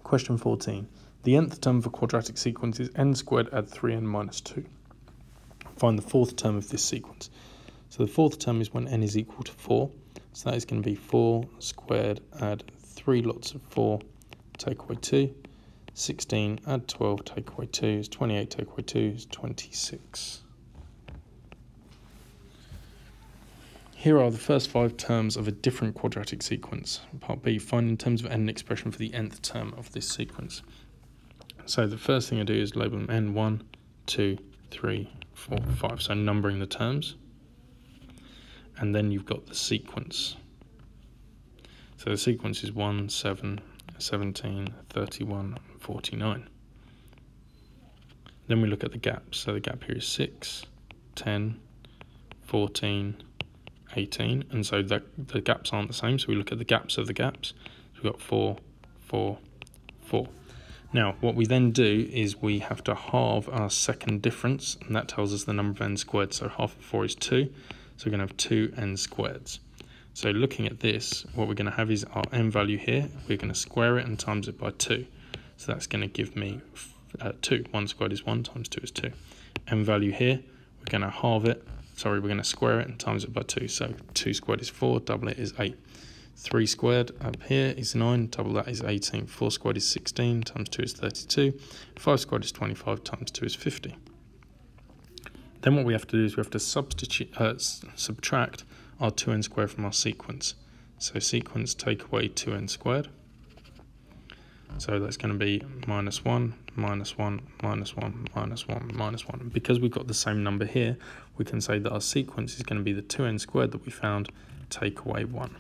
Question 14. The nth term of a quadratic sequence is n squared add 3n minus 2. Find the fourth term of this sequence. So the fourth term is when n is equal to 4. So that is going to be 4 squared add 3 lots of 4 take away 2. 16 add 12 take away 2 is 28 take away 2 is 26. Here are the first 5 terms of a different quadratic sequence. Part B, find in terms of n an expression for the nth term of this sequence. So the first thing I do is label them n1, 2, 3, 4, 5. So numbering the terms. And then you've got the sequence. So the sequence is 1, 7, 17, 31, 49. Then we look at the gaps. So the gap here is 6, 10, 14, 18, and so the gaps aren't the same, so we look at the gaps of the gaps. So we've got 4, 4, 4. Now, what we then do is we have to halve our second difference, and that tells us the number of n squared. So half of 4 is 2, so we're going to have 2 n squareds. So looking at this, what we're going to have is our n value here. We're going to square it and times it by 2. So that's going to give me 2. 1 squared is 1, times 2 is 2. N value here, we're going to halve it. Sorry, we're going to square it and times it by 2. So 2 squared is 4, double it is 8. 3 squared up here is 9, double that is 18. 4 squared is 16, times 2 is 32. 5 squared is 25, times 2 is 50. Then what we have to do is we have to subtract our 2n squared from our sequence. So sequence take away 2n squared. So that's going to be minus 1, minus 1, minus 1, minus 1, minus 1. Because we've got the same number here, we can say that our sequence is going to be the 2n squared that we found, take away 1.